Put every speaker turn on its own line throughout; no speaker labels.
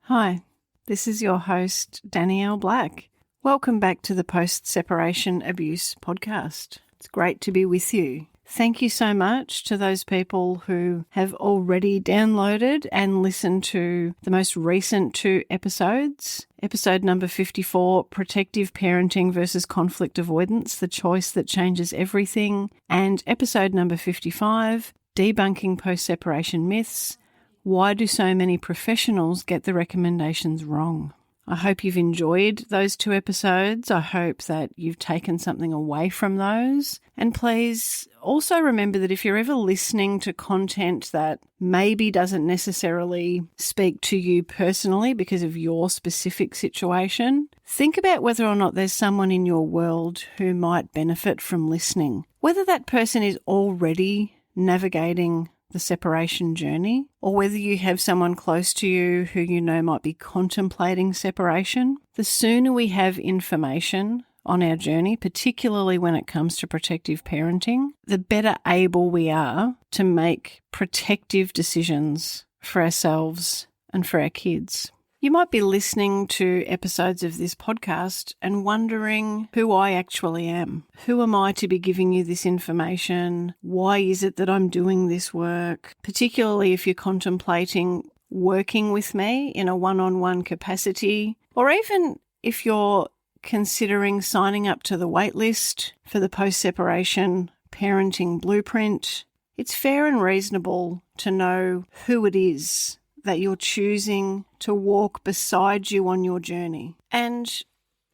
Hi, this is your host, Danielle Black. Welcome back to the Post-Separation Abuse podcast. It's great to be with you. Thank you so much to those people who have already downloaded and listened to the most recent 2 episodes. Episode number 54, Protective Parenting versus Conflict Avoidance, the choice that changes everything. And episode number 55, Debunking Post-Separation Myths. Why do so many professionals get the recommendations wrong? I hope you've enjoyed those 2 episodes. I hope that you've taken something away from those. And please also remember that if you're ever listening to content that maybe doesn't necessarily speak to you personally because of your specific situation, think about whether or not there's someone in your world who might benefit from listening. Whether that person is already navigating the separation journey, or whether you have someone close to you who you know might be contemplating separation. The sooner we have information on our journey, particularly when it comes to protective parenting, the better able we are to make protective decisions for ourselves and for our kids. You might be listening to episodes of this podcast and wondering who I actually am. Who am I to be giving you this information? Why is it that I'm doing this work? Particularly if you're contemplating working with me in a one-on-one capacity, or even if you're considering signing up to the waitlist for the post-separation parenting blueprint. It's fair and reasonable to know who it is that you're choosing to walk beside you on your journey. And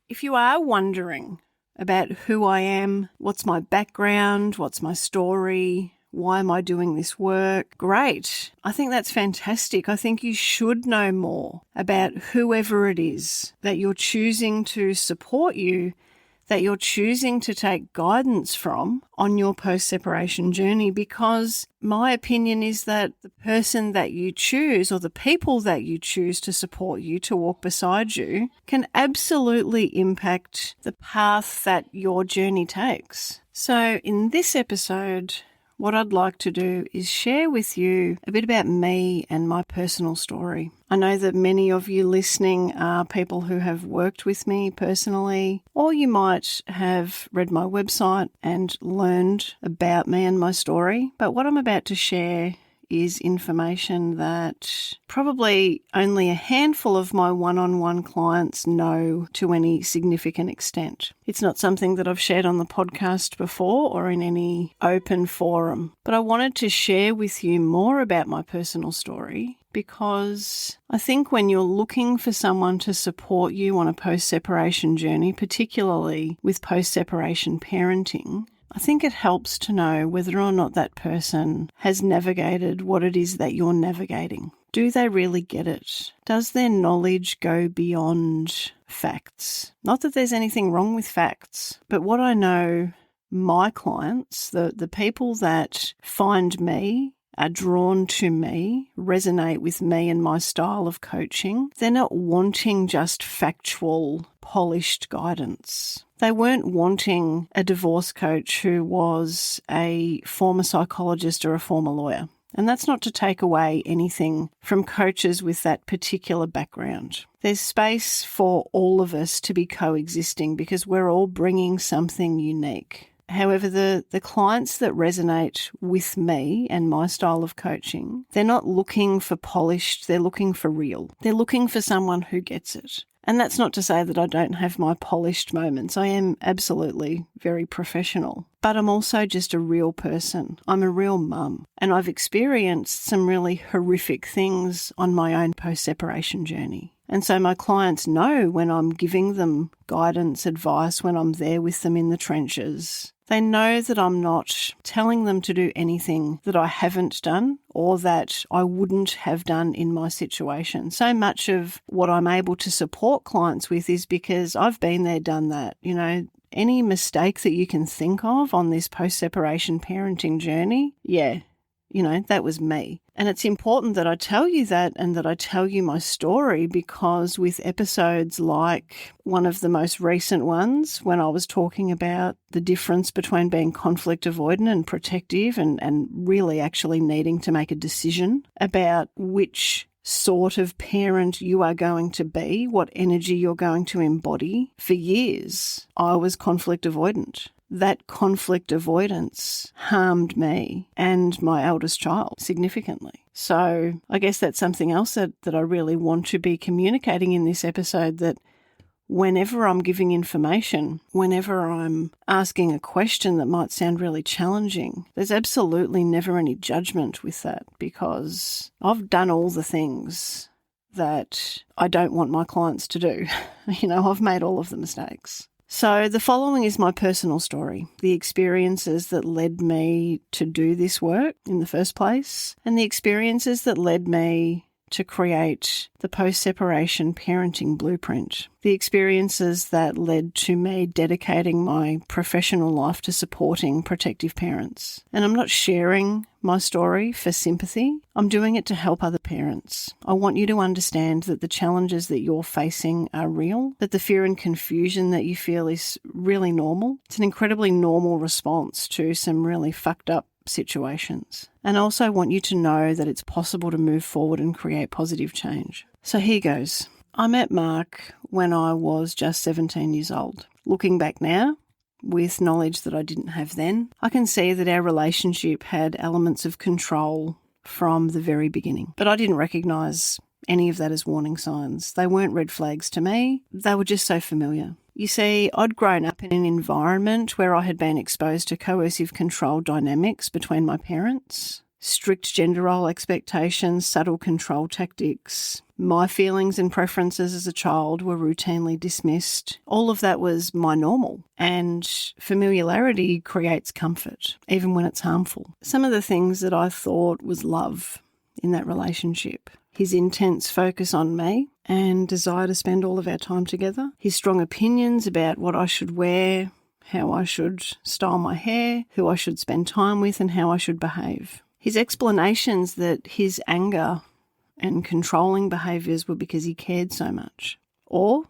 if you are wondering about who I am, what's my background, what's my story, why am I doing this work? Great. I think that's fantastic. I think you should know more about whoever it is that you're choosing to support you, that you're choosing to take guidance from on your post-separation journey, because my opinion is that the person that you choose or the people that you choose to support you, to walk beside you, can absolutely impact the path that your journey takes. So in this episode, what I'd like to do is share with you a bit about me and my personal story. I know that many of you listening are people who have worked with me personally, or you might have read my website and learned about me and my story. But what I'm about to share is information that probably only a handful of my one-on-one clients know to any significant extent. It's not something that I've shared on the podcast before or in any open forum, but I wanted to share with you more about my personal story because I think when you're looking for someone to support you on a post-separation journey, particularly with post-separation parenting, I think it helps to know whether or not that person has navigated what it is that you're navigating. Do they really get it? Does their knowledge go beyond facts? Not that there's anything wrong with facts, but what I know my clients, the people that find me, are drawn to me, resonate with me and my style of coaching, they're not wanting just factual, polished guidance. They weren't wanting a divorce coach who was a former psychologist or a former lawyer. And that's not to take away anything from coaches with that particular background. There's space for all of us to be coexisting because we're all bringing something unique. However, the clients that resonate with me and my style of coaching, they're not looking for polished, they're looking for real. They're looking for someone who gets it. And that's not to say that I don't have my polished moments. I am absolutely very professional. But I'm also just a real person. I'm a real mum. And I've experienced some really horrific things on my own post-separation journey. And so my clients know when I'm giving them guidance, advice, when I'm there with them in the trenches. They know that I'm not telling them to do anything that I haven't done or that I wouldn't have done in my situation. So much of what I'm able to support clients with is because I've been there, done that. You know, any mistake that you can think of on this post-separation parenting journey, that was me. And it's important that I tell you that and that I tell you my story, because with episodes like one of the most recent ones, when I was talking about the difference between being conflict avoidant and protective and really actually needing to make a decision about which sort of parent you are going to be, what energy you're going to embody. For years, I was conflict avoidant. That conflict avoidance harmed me and my eldest child significantly. So I guess that's something else that I really want to be communicating in this episode, that whenever I'm giving information, whenever I'm asking a question that might sound really challenging, there's absolutely never any judgment with that, because I've done all the things that I don't want my clients to do. I've made all of the mistakes. So the following is my personal story, the experiences that led me to do this work in the first place, and the experiences that led me to create the post-separation parenting blueprint, the experiences that led to me dedicating my professional life to supporting protective parents. And I'm not sharing my story for sympathy. I'm doing it to help other parents. I want you to understand that the challenges that you're facing are real, that the fear and confusion that you feel is really normal. It's an incredibly normal response to some really fucked up situations. And I also want you to know that it's possible to move forward and create positive change. So here goes. I met Mark when I was just 17 years old. Looking back now, with knowledge that I didn't have then, I can see that our relationship had elements of control from the very beginning. But I didn't recognise any of that as warning signs. They weren't red flags to me. They were just so familiar. You see, I'd grown up in an environment where I had been exposed to coercive control dynamics between my parents, strict gender role expectations, subtle control tactics. My feelings and preferences as a child were routinely dismissed. All of that was my normal, and familiarity creates comfort, even when it's harmful. Some of the things that I thought was love in that relationship: his intense focus on me and desire to spend all of our time together, his strong opinions about what I should wear, how I should style my hair, who I should spend time with, and how I should behave. His explanations that his anger and controlling behaviours were because he cared so much. Or,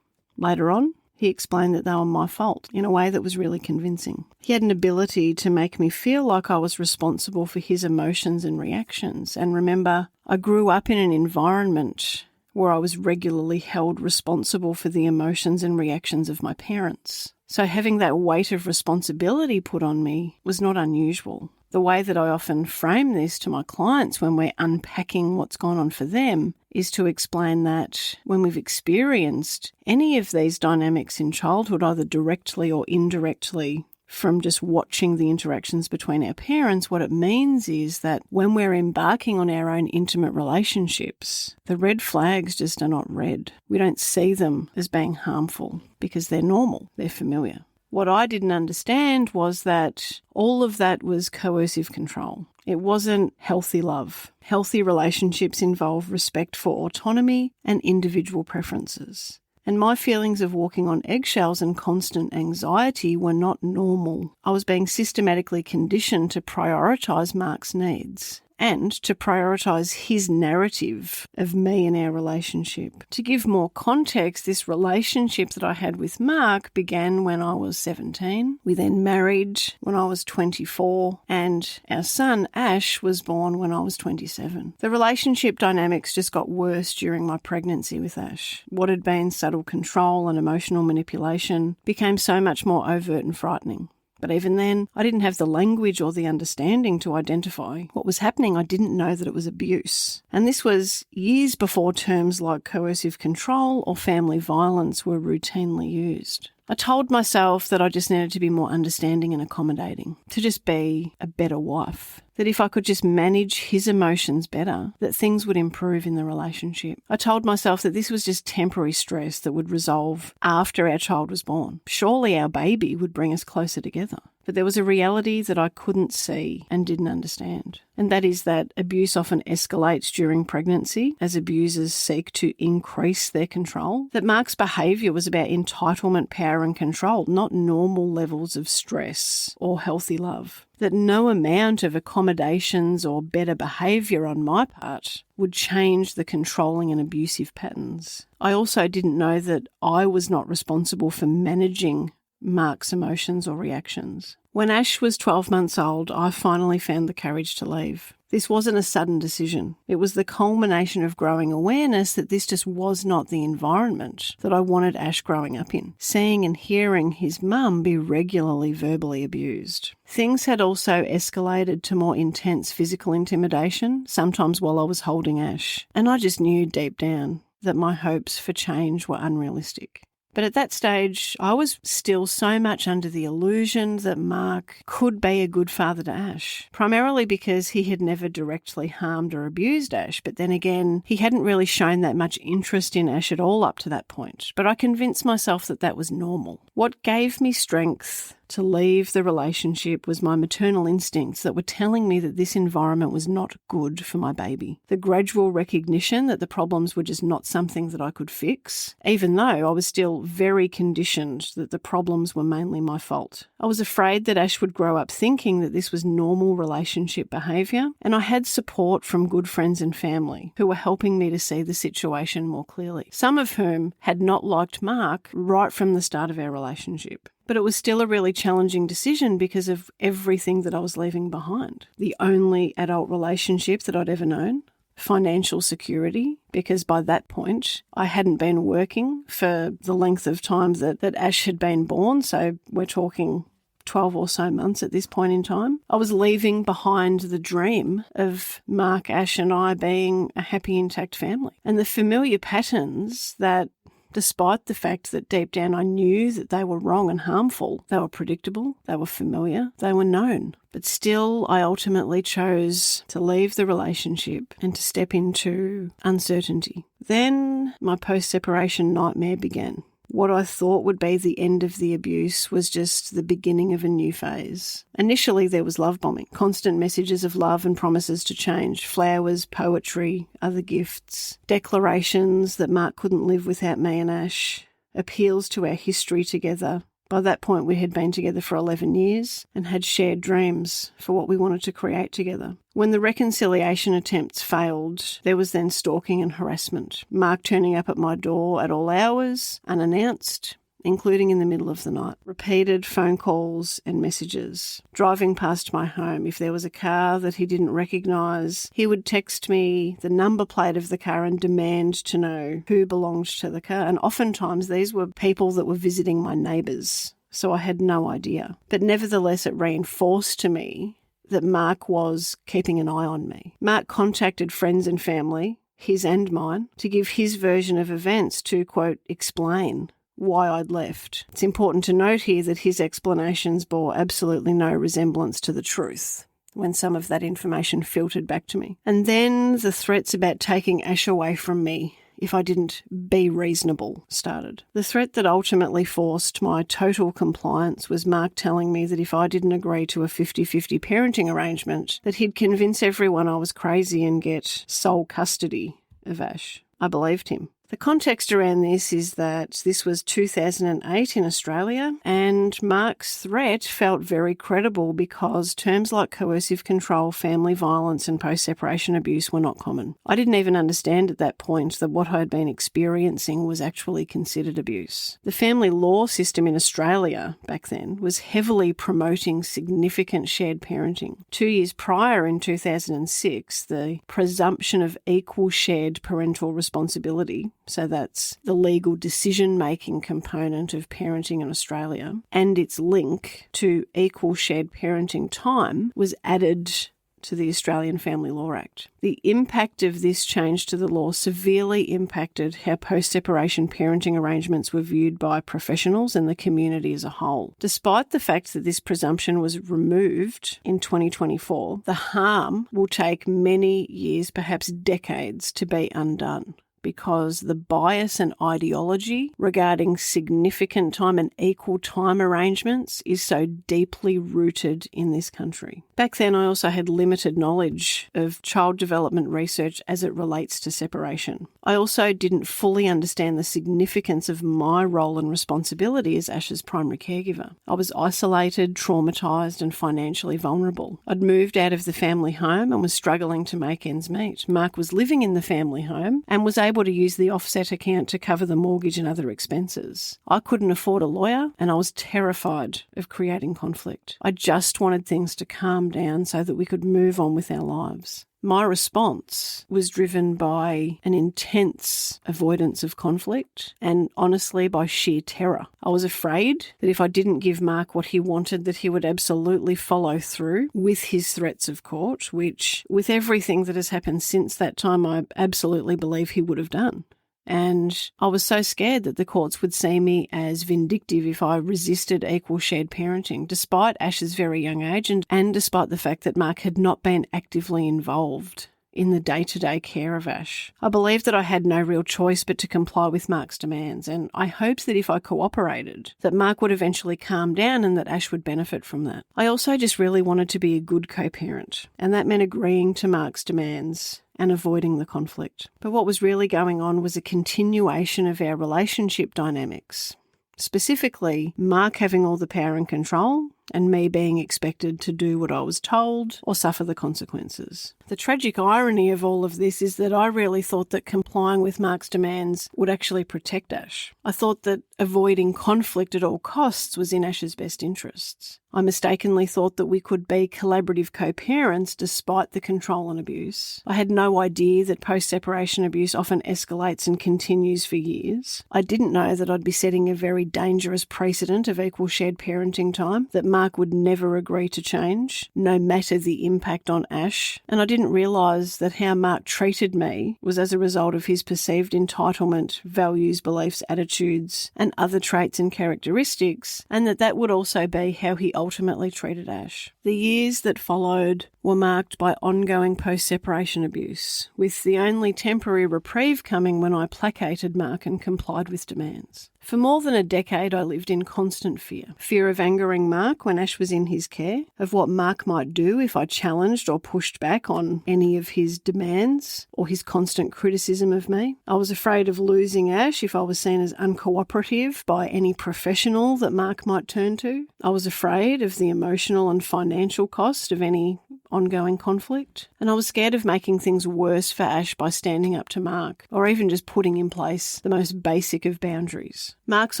later on, he explained that they were my fault in a way that was really convincing. He had an ability to make me feel like I was responsible for his emotions and reactions. And remember, I grew up in an environment where I was regularly held responsible for the emotions and reactions of my parents. So having that weight of responsibility put on me was not unusual. The way that I often frame this to my clients when we're unpacking what's gone on for them is to explain that when we've experienced any of these dynamics in childhood, either directly or indirectly, from just watching the interactions between our parents, what it means is that when we're embarking on our own intimate relationships, the red flags just are not red. We don't see them as being harmful because they're normal, they're familiar. What I didn't understand was that all of that was coercive control. It wasn't healthy love. Healthy relationships involve respect for autonomy and individual preferences. And my feelings of walking on eggshells and constant anxiety were not normal. I was being systematically conditioned to prioritise Mark's needs and to prioritise his narrative of me and our relationship. To give more context, this relationship that I had with Mark began when I was 17. We then married when I was 24, and our son Ash was born when I was 27. The relationship dynamics just got worse during my pregnancy with Ash. What had been subtle control and emotional manipulation became so much more overt and frightening. But even then, I didn't have the language or the understanding to identify what was happening. I didn't know that it was abuse. And this was years before terms like coercive control or family violence were routinely used. I told myself that I just needed to be more understanding and accommodating, to just be a better wife, that if I could just manage his emotions better, that things would improve in the relationship. I told myself that this was just temporary stress that would resolve after our child was born. Surely our baby would bring us closer together. But there was a reality that I couldn't see and didn't understand. And that is that abuse often escalates during pregnancy as abusers seek to increase their control. That Mark's behaviour was about entitlement, power and control, not normal levels of stress or healthy love. That no amount of accommodations or better behaviour on my part would change the controlling and abusive patterns. I also didn't know that I was not responsible for managing Mark's emotions or reactions. When Ash was 12 months old, I finally found the courage to leave. This wasn't a sudden decision. It was the culmination of growing awareness that this just was not the environment that I wanted Ash growing up in, seeing and hearing his mum be regularly verbally abused. Things had also escalated to more intense physical intimidation, sometimes while I was holding Ash, and I just knew deep down that my hopes for change were unrealistic. But at that stage, I was still so much under the illusion that Mark could be a good father to Ash, primarily because he had never directly harmed or abused Ash, but then again, he hadn't really shown that much interest in Ash at all up to that point. But I convinced myself that that was normal. What gave me strength to leave the relationship was my maternal instincts that were telling me that this environment was not good for my baby. The gradual recognition that the problems were just not something that I could fix, even though I was still very conditioned that the problems were mainly my fault. I was afraid that Ash would grow up thinking that this was normal relationship behaviour, and I had support from good friends and family who were helping me to see the situation more clearly, some of whom had not liked Mark right from the start of our relationship. But it was still a really challenging decision because of everything that I was leaving behind. The only adult relationship that I'd ever known, financial security, because by that point I hadn't been working for the length of time that Ash had been born, so we're talking 12 or so months at this point in time. I was leaving behind the dream of Mark, Ash and I being a happy, intact family. And the familiar patterns that, despite the fact that deep down I knew that they were wrong and harmful, they were predictable, they were familiar, they were known. But still, I ultimately chose to leave the relationship and to step into uncertainty. Then my post-separation nightmare began. What I thought would be the end of the abuse was just the beginning of a new phase. Initially, there was love bombing, constant messages of love and promises to change, flowers, poetry, other gifts, declarations that Mark couldn't live without me and Ash, appeals to our history together. By that point, we had been together for 11 years and had shared dreams for what we wanted to create together. When the reconciliation attempts failed, there was then stalking and harassment. Mark turning up at my door at all hours, unannounced, including in the middle of the night. Repeated phone calls and messages. Driving past my home, if there was a car that he didn't recognise, he would text me the number plate of the car and demand to know who belonged to the car. And oftentimes these were people that were visiting my neighbours, so I had no idea. But nevertheless, it reinforced to me that Mark was keeping an eye on me. Mark contacted friends and family, his and mine, to give his version of events to, quote, explain why I'd left. It's important to note here that his explanations bore absolutely no resemblance to the truth when some of that information filtered back to me. And then the threats about taking Ash away from me if I didn't be reasonable started. The threat that ultimately forced my total compliance was Mark telling me that if I didn't agree to a 50-50 parenting arrangement, that he'd convince everyone I was crazy and get sole custody of Ash. I believed him. The context around this is that this was 2008 in Australia, and Mark's threat felt very credible because terms like coercive control, family violence and post-separation abuse were not common. I didn't even understand at that point that what I had been experiencing was actually considered abuse. The family law system in Australia back then was heavily promoting significant shared parenting. 2 years prior, in 2006, the presumption of equal shared parental responsibility, so that's the legal decision-making component of parenting in Australia, and its link to equal shared parenting time, was added to the Australian Family Law Act. The impact of this change to the law severely impacted how post-separation parenting arrangements were viewed by professionals and the community as a whole. Despite the fact that this presumption was removed in 2024, the harm will take many years, perhaps decades, to be undone, because the bias and ideology regarding significant time and equal time arrangements is so deeply rooted in this country. Back then, I also had limited knowledge of child development research as it relates to separation. I also didn't fully understand the significance of my role and responsibility as Ash's primary caregiver. I was isolated, traumatised and financially vulnerable. I'd moved out of the family home and was struggling to make ends meet. Mark was living in the family home and was able able to use the offset account to cover the mortgage and other expenses. I couldn't afford a lawyer, and I was terrified of creating conflict. I just wanted things to calm down so that we could move on with our lives. My response was driven by an intense avoidance of conflict and honestly by sheer terror. I was afraid that if I didn't give Mark what he wanted, that he would absolutely follow through with his threats of court, which with everything that has happened since that time, I absolutely believe he would have done. And I was so scared that the courts would see me as vindictive if I resisted equal shared parenting, despite Ash's very young age and despite the fact that Mark had not been actively involved in the day-to-day care of Ash. I believed that I had no real choice but to comply with Mark's demands, and I hoped that if I cooperated, that Mark would eventually calm down and that Ash would benefit from that. I also just really wanted to be a good co-parent, and that meant agreeing to Mark's demands and avoiding the conflict. But what was really going on was a continuation of our relationship dynamics. Specifically, Mark having all the power and control, and me being expected to do what I was told or suffer the consequences. The tragic irony of all of this is that I really thought that complying with Mark's demands would actually protect Ash. I thought that avoiding conflict at all costs was in Ash's best interests. I mistakenly thought that we could be collaborative co-parents despite the control and abuse. I had no idea that post-separation abuse often escalates and continues for years. I didn't know that I'd be setting a very dangerous precedent of equal shared parenting time, that Mark would never agree to change, no matter the impact on Ash. And I didn't realise that how Mark treated me was as a result of his perceived entitlement, values, beliefs, attitudes, and other traits and characteristics, and that would also be how he ultimately treated Ash. The years that followed were marked by ongoing post-separation abuse, with the only temporary reprieve coming when I placated Mark and complied with demands. For more than a decade, I lived in constant fear. Fear of angering Mark when Ash was in his care, of what Mark might do if I challenged or pushed back on any of his demands or his constant criticism of me. I was afraid of losing Ash if I was seen as uncooperative by any professional that Mark might turn to. I was afraid of the emotional and financial cost of any ongoing conflict, and I was scared of making things worse for Ash by standing up to Mark, or even just putting in place the most basic of boundaries. Mark's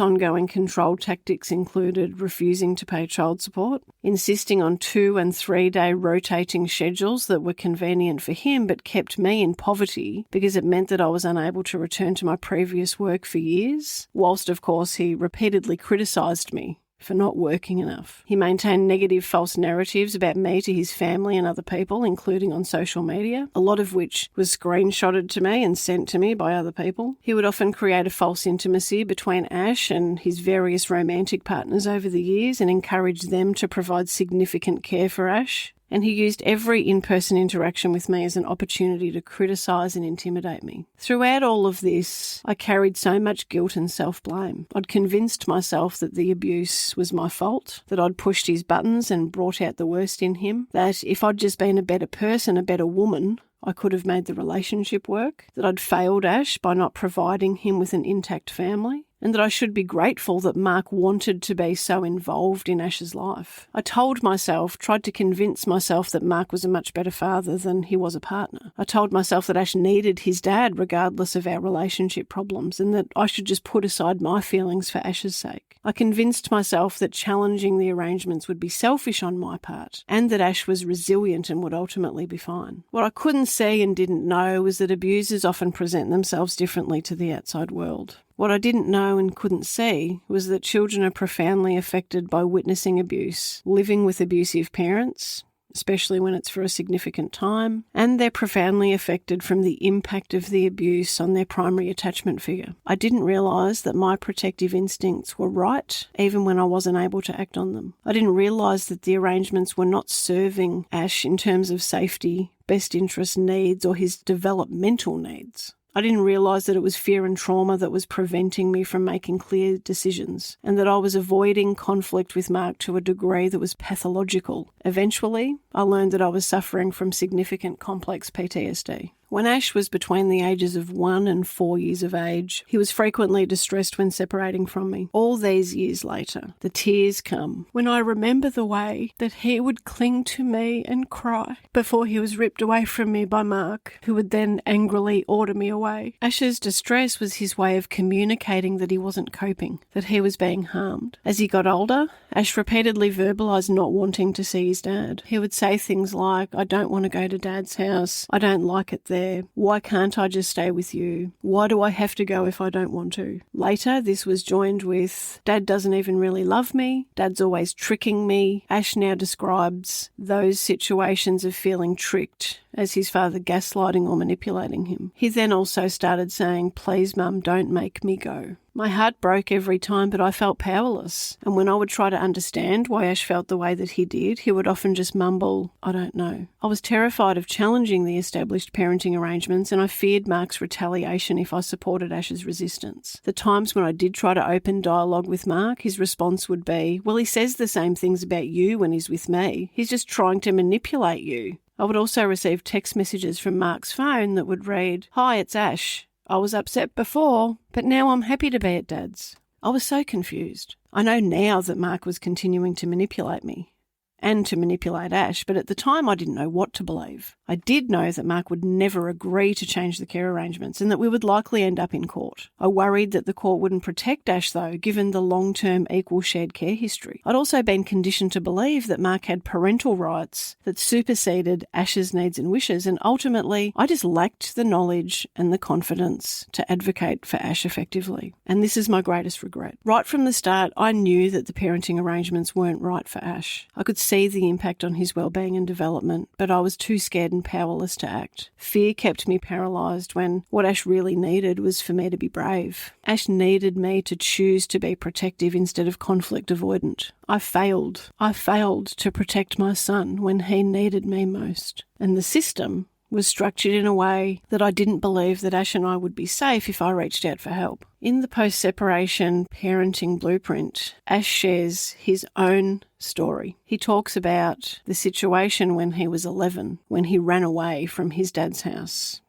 ongoing control tactics included refusing to pay child support, insisting on 2- and 3-day rotating schedules that were convenient for him but kept me in poverty because it meant that I was unable to return to my previous work for years, whilst of course he repeatedly criticised me for not working enough. He maintained negative false narratives about me to his family and other people, including on social media, a lot of which was screenshotted to me and sent to me by other people. He would often create a false intimacy between Ash and his various romantic partners over the years and encourage them to provide significant care for Ash. And he used every in-person interaction with me as an opportunity to criticise and intimidate me. Throughout all of this, I carried so much guilt and self-blame. I'd convinced myself that the abuse was my fault, that I'd pushed his buttons and brought out the worst in him, that if I'd just been a better person, a better woman, I could have made the relationship work, that I'd failed Ash by not providing him with an intact family, and that I should be grateful that Mark wanted to be so involved in Ash's life. I tried to convince myself that Mark was a much better father than he was a partner. I told myself that Ash needed his dad regardless of our relationship problems, and that I should just put aside my feelings for Ash's sake. I convinced myself that challenging the arrangements would be selfish on my part, and that Ash was resilient and would ultimately be fine. What I couldn't see and didn't know was that abusers often present themselves differently to the outside world. What I didn't know and couldn't see was that children are profoundly affected by witnessing abuse, living with abusive parents, especially when it's for a significant time, and they're profoundly affected from the impact of the abuse on their primary attachment figure. I didn't realise that my protective instincts were right, even when I wasn't able to act on them. I didn't realise that the arrangements were not serving Ash in terms of safety, best interest needs, or his developmental needs. I didn't realise that it was fear and trauma that was preventing me from making clear decisions, and that I was avoiding conflict with Mark to a degree that was pathological. Eventually, I learned that I was suffering from significant complex PTSD. When Ash was between the ages of 1 and 4 years of age, he was frequently distressed when separating from me. All these years later, the tears come when I remember the way that he would cling to me and cry before he was ripped away from me by Mark, who would then angrily order me away. Ash's distress was his way of communicating that he wasn't coping, that he was being harmed. As he got older, Ash repeatedly verbalised not wanting to see his dad. He would say things like, "I don't want to go to Dad's house. I don't like it there. Why can't I just stay with you? Why do I have to go if I don't want to?" Later, this was joined with, "Dad doesn't even really love me. Dad's always tricking me." Ash now describes those situations of feeling tricked as his father gaslighting or manipulating him. He then also started saying, "Please, Mum, don't make me go." My heart broke every time, but I felt powerless. And when I would try to understand why Ash felt the way that he did, he would often just mumble, "I don't know." I was terrified of challenging the established parenting arrangements, and I feared Mark's retaliation if I supported Ash's resistance. The times when I did try to open dialogue with Mark, his response would be, "Well, he says the same things about you when he's with me. He's just trying to manipulate you." I would also receive text messages from Mark's phone that would read, "Hi, it's Ash. I was upset before, but now I'm happy to be at Dad's." I was so confused. I know now that Mark was continuing to manipulate me and to manipulate Ash, but at the time I didn't know what to believe. I did know that Mark would never agree to change the care arrangements and that we would likely end up in court. I worried that the court wouldn't protect Ash, though, given the long-term equal shared care history. I'd also been conditioned to believe that Mark had parental rights that superseded Ash's needs and wishes, and ultimately I just lacked the knowledge and the confidence to advocate for Ash effectively. And this is my greatest regret. Right from the start, I knew that the parenting arrangements weren't right for Ash. I could see the impact on his well-being and development, but I was too scared and powerless to act. Fear kept me paralysed when what Ash really needed was for me to be brave. Ash needed me to choose to be protective instead of conflict-avoidant. I failed. I failed to protect my son when he needed me most. And the system was structured in a way that I didn't believe that Ash and I would be safe if I reached out for help. In the post-separation parenting blueprint, Ash shares his own story. He talks about the situation when he was 11, when he ran away from his dad's house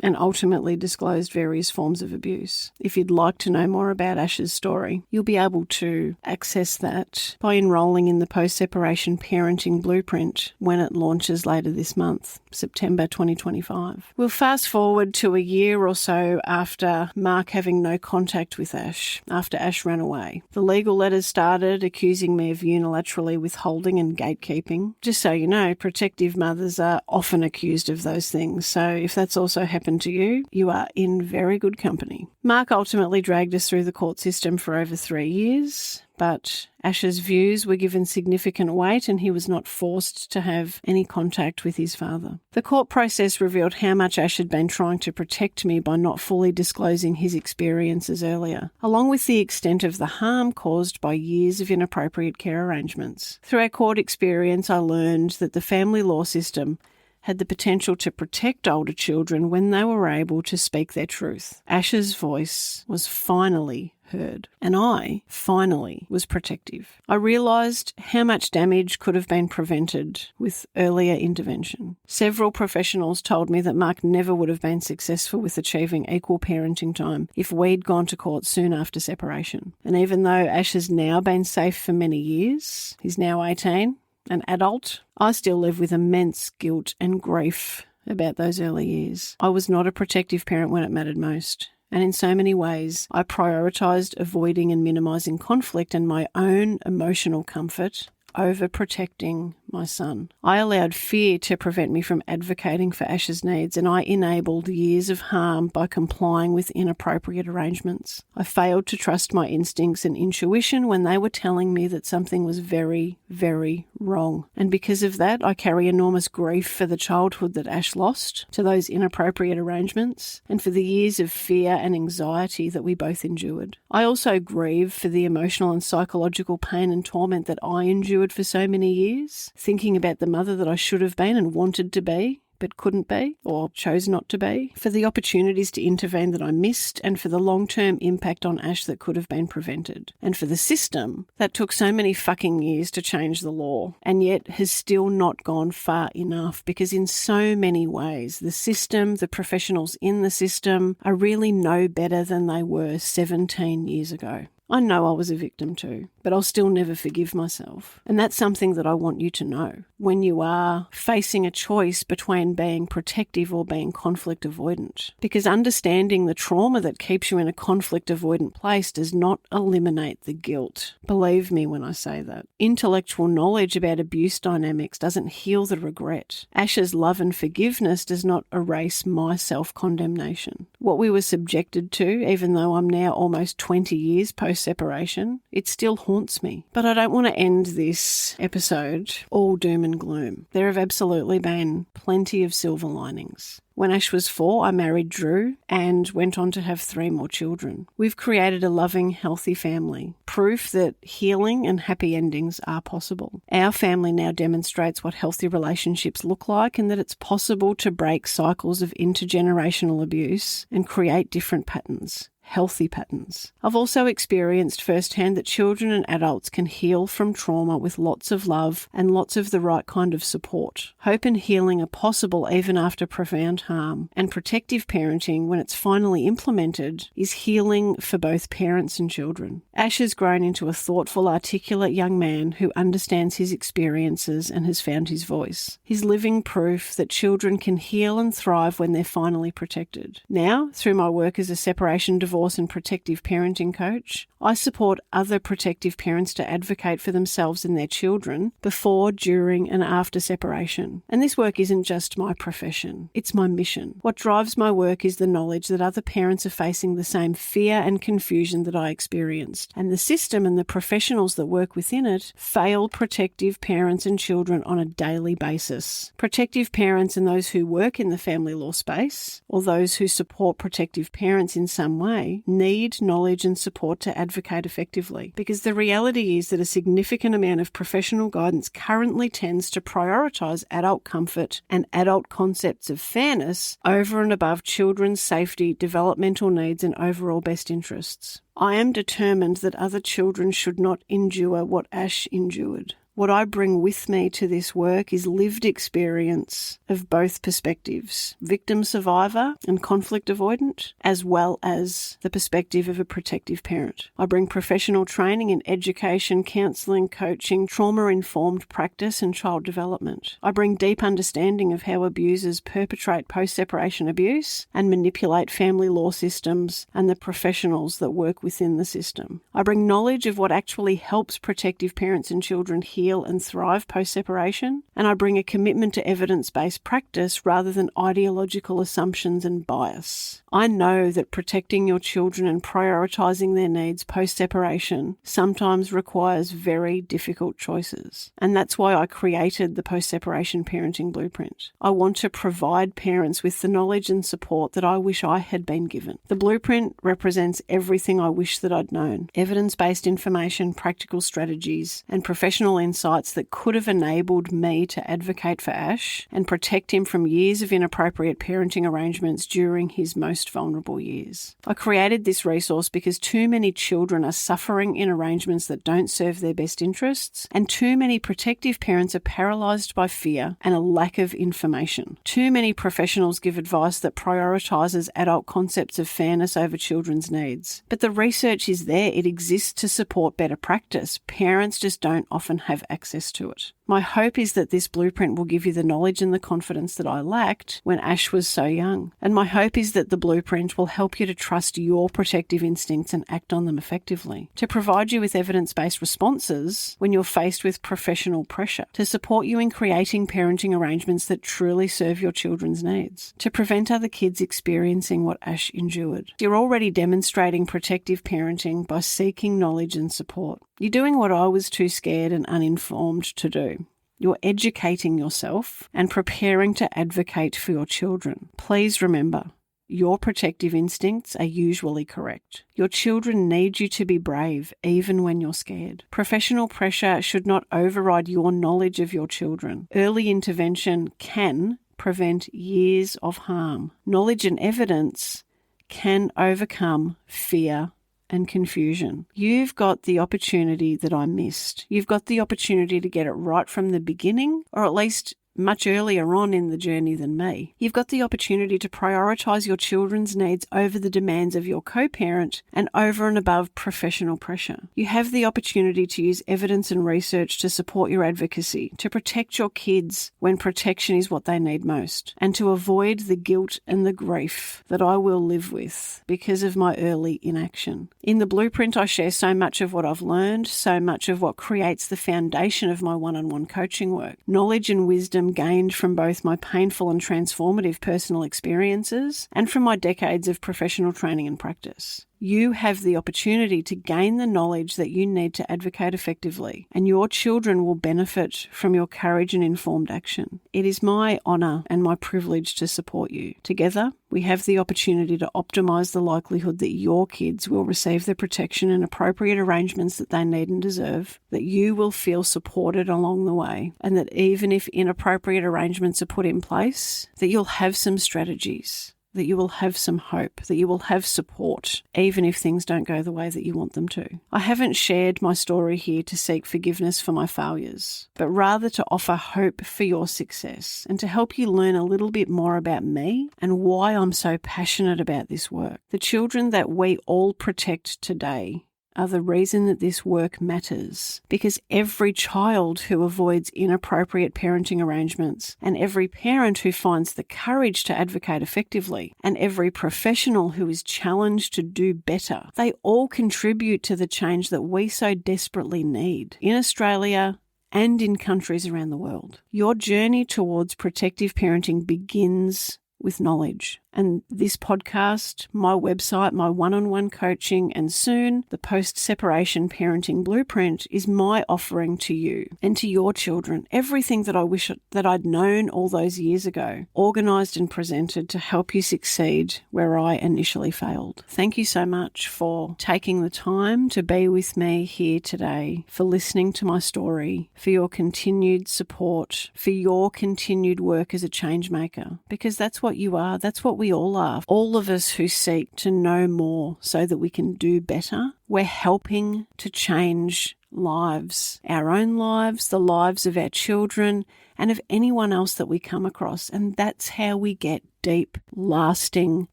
and ultimately disclosed various forms of abuse. If you'd like to know more about Ash's story, you'll be able to access that by enrolling in the Post-Separation Parenting Blueprint when it launches later this month, September 2025. We'll fast forward to a year or so after Mark having no contact with Ash, after Ash ran away. The legal letters started accusing me of unilaterally withholding and gatekeeping. Just so you know, protective mothers are often accused of those things, so if that's also happened to you, you are in very good company. Mark ultimately dragged us through the court system for over 3 years, but Ash's views were given significant weight and he was not forced to have any contact with his father. The court process revealed how much Ash had been trying to protect me by not fully disclosing his experiences earlier, along with the extent of the harm caused by years of inappropriate care arrangements. Through our court experience, I learned that the family law system had the potential to protect older children when they were able to speak their truth. Ash's voice was finally heard, and I finally was protective. I realised how much damage could have been prevented with earlier intervention. Several professionals told me that Mark never would have been successful with achieving equal parenting time if we'd gone to court soon after separation. And even though Ash has now been safe for many years, he's now 18, an adult, I still live with immense guilt and grief about those early years. I was not a protective parent when it mattered most. And in so many ways, I prioritised avoiding and minimising conflict and my own emotional comfort over protecting my son. I allowed fear to prevent me from advocating for Ash's needs, and I enabled years of harm by complying with inappropriate arrangements. I failed to trust my instincts and intuition when they were telling me that something was very, very wrong. And because of that, I carry enormous grief for the childhood that Ash lost to those inappropriate arrangements and for the years of fear and anxiety that we both endured. I also grieve for the emotional and psychological pain and torment that I endured for so many years, thinking about the mother that I should have been and wanted to be, but couldn't be or chose not to be, for the opportunities to intervene that I missed, and for the long-term impact on Ash that could have been prevented, and for the system that took so many fucking years to change the law and yet has still not gone far enough, because in so many ways the system, the professionals in the system are really no better than they were 17 years ago. I know I was a victim too, but I'll still never forgive myself. And that's something that I want you to know. When you are facing a choice between being protective or being conflict avoidant, because understanding the trauma that keeps you in a conflict avoidant place does not eliminate the guilt. Believe me when I say that. Intellectual knowledge about abuse dynamics doesn't heal the regret. Ash's love and forgiveness does not erase my self-condemnation. What we were subjected to, even though I'm now almost 20 years post-separation, it still haunts me. But I don't want to end this episode all doom and gloom. There have absolutely been plenty of silver linings. When Ash was 4, I married Drew and went on to have 3 more children. We've created a loving, healthy family, proof that healing and happy endings are possible. Our family now demonstrates what healthy relationships look like, and that it's possible to break cycles of intergenerational abuse and create different patterns. Healthy patterns. I've also experienced firsthand that children and adults can heal from trauma with lots of love and lots of the right kind of support. Hope and healing are possible even after profound harm, and protective parenting, when it's finally implemented, is healing for both parents and children. Ash has grown into a thoughtful, articulate young man who understands his experiences and has found his voice. He's living proof that children can heal and thrive when they're finally protected. Now, through my work as a separation, divorce and protective parenting coach, I support other protective parents to advocate for themselves and their children before, during, and after separation. And this work isn't just my profession, it's my mission. What drives my work is the knowledge that other parents are facing the same fear and confusion that I experienced, and the system and the professionals that work within it fail protective parents and children on a daily basis. Protective parents and those who work in the family law space, or those who support protective parents in some way, need knowledge and support to advocate effectively, because the reality is that a significant amount of professional guidance currently tends to prioritise adult comfort and adult concepts of fairness over and above children's safety, developmental needs, and overall best interests. I am determined that other children should not endure what Ash endured. What I bring with me to this work is lived experience of both perspectives, victim-survivor and conflict avoidant, as well as the perspective of a protective parent. I bring professional training in education, counselling, coaching, trauma-informed practice and child development. I bring deep understanding of how abusers perpetrate post-separation abuse and manipulate family law systems and the professionals that work within the system. I bring knowledge of what actually helps protective parents and children heal and thrive post-separation, and I bring a commitment to evidence-based practice rather than ideological assumptions and bias. I know that protecting your children and prioritising their needs post-separation sometimes requires very difficult choices, and that's why I created the Post-Separation Parenting Blueprint. I want to provide parents with the knowledge and support that I wish I had been given. The blueprint represents everything I wish that I'd known: evidence-based information, practical strategies, and professional insights that could have enabled me to advocate for Ash and protect him from years of inappropriate parenting arrangements during his most vulnerable years. I created this resource because too many children are suffering in arrangements that don't serve their best interests, and too many protective parents are paralysed by fear and a lack of information. Too many professionals give advice that prioritises adult concepts of fairness over children's needs. But the research is there. It exists to support better practice. Parents just don't often have access to it. My hope is that this blueprint will give you the knowledge and the confidence that I lacked when Ash was so young. And my hope is that the blueprint will help you to trust your protective instincts and act on them effectively, to provide you with evidence-based responses when you're faced with professional pressure, to support you in creating parenting arrangements that truly serve your children's needs, to prevent other kids experiencing what Ash endured. You're already demonstrating protective parenting by seeking knowledge and support. You're doing what I was too scared and uninformed to do. You're educating yourself and preparing to advocate for your children. Please remember, your protective instincts are usually correct. Your children need you to be brave, even when you're scared. Professional pressure should not override your knowledge of your children. Early intervention can prevent years of harm. Knowledge and evidence can overcome fear and confusion. You've got the opportunity that I missed. You've got the opportunity to get it right from the beginning, or at least much earlier on in the journey than me. You've got the opportunity to prioritise your children's needs over the demands of your co-parent and over and above professional pressure. You have the opportunity to use evidence and research to support your advocacy, to protect your kids when protection is what they need most, and to avoid the guilt and the grief that I will live with because of my early inaction. In the blueprint, I share so much of what I've learned, so much of what creates the foundation of my one-on-one coaching work. Knowledge and wisdom gained from both my painful and transformative personal experiences and from my decades of professional training and practice. You have the opportunity to gain the knowledge that you need to advocate effectively, and your children will benefit from your courage and informed action. It is my honour and my privilege to support you. Together, we have the opportunity to optimise the likelihood that your kids will receive the protection and appropriate arrangements that they need and deserve, that you will feel supported along the way, and that even if inappropriate arrangements are put in place, that you'll have some strategies, that you will have some hope, that you will have support, even if things don't go the way that you want them to. I haven't shared my story here to seek forgiveness for my failures, but rather to offer hope for your success and to help you learn a little bit more about me and why I'm so passionate about this work. The children that we all protect today are the reason that this work matters, because every child who avoids inappropriate parenting arrangements, and every parent who finds the courage to advocate effectively, and every professional who is challenged to do better, they all contribute to the change that we so desperately need in Australia and in countries around the world. Your journey towards protective parenting begins with knowledge. And this podcast, my website, my one-on-one coaching, and soon the post-separation parenting blueprint is my offering to you and to your children. Everything that I wish that I'd known all those years ago, organised and presented to help you succeed where I initially failed. Thank you so much for taking the time to be with me here today, for listening to my story, for your continued support, for your continued work as a change maker, because that's what you are. That's what we all are. All of us who seek to know more so that we can do better, we're helping to change lives, our own lives, the lives of our children, and of anyone else that we come across. And that's how we get deep, lasting,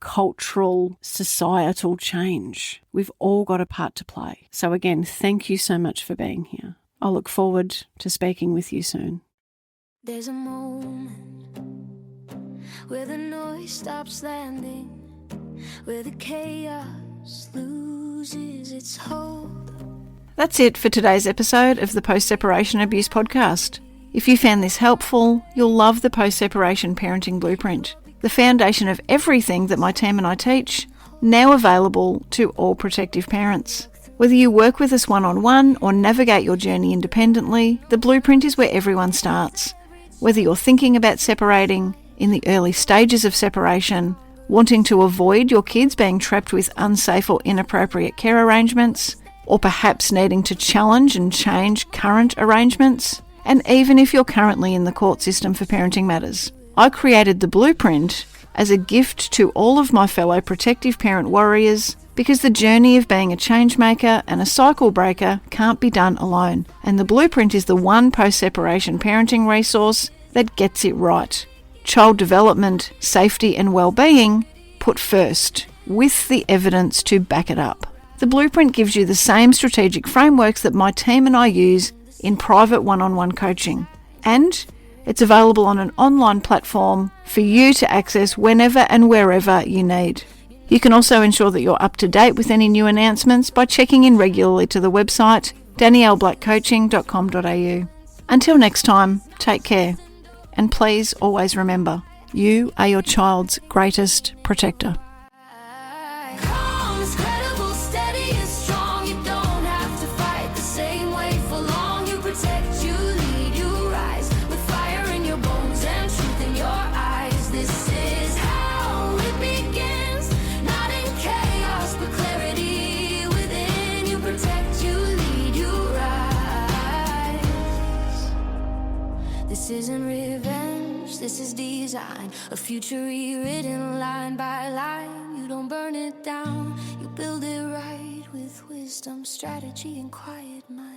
cultural, societal change. We've all got a part to play. So again, thank you so much for being here. I look forward to speaking with you soon.
There's a moment where the noise stops landing, where the chaos loses its hold.
That's it for today's episode of the Post-Separation Abuse Podcast. If you found this helpful, you'll love the Post-Separation Parenting Blueprint, the foundation of everything that my team and I teach, now available to all protective parents. Whether you work with us one-on-one or navigate your journey independently, the blueprint is where everyone starts. Whether you're thinking about separating, in the early stages of separation, wanting to avoid your kids being trapped with unsafe or inappropriate care arrangements, or perhaps needing to challenge and change current arrangements, and even if you're currently in the court system for parenting matters. I created the blueprint as a gift to all of my fellow protective parent warriors, because the journey of being a change maker and a cycle breaker can't be done alone, and the blueprint is the one post-separation parenting resource that gets it right. Child development, safety and well-being put first, with the evidence to back it up. The blueprint gives you the same strategic frameworks that my team and I use in private one-on-one coaching, and it's available on an online platform for you to access whenever and wherever you need. You can also ensure that you're up to date with any new announcements by checking in regularly to the website danielleblackcoaching.com.au. Until next time, take care. And please always remember, you are your child's greatest protector.
This isn't revenge. chaos. This is design, a future rewritten line by line. You don't burn it down, you build it right with wisdom, strategy, and quiet mind.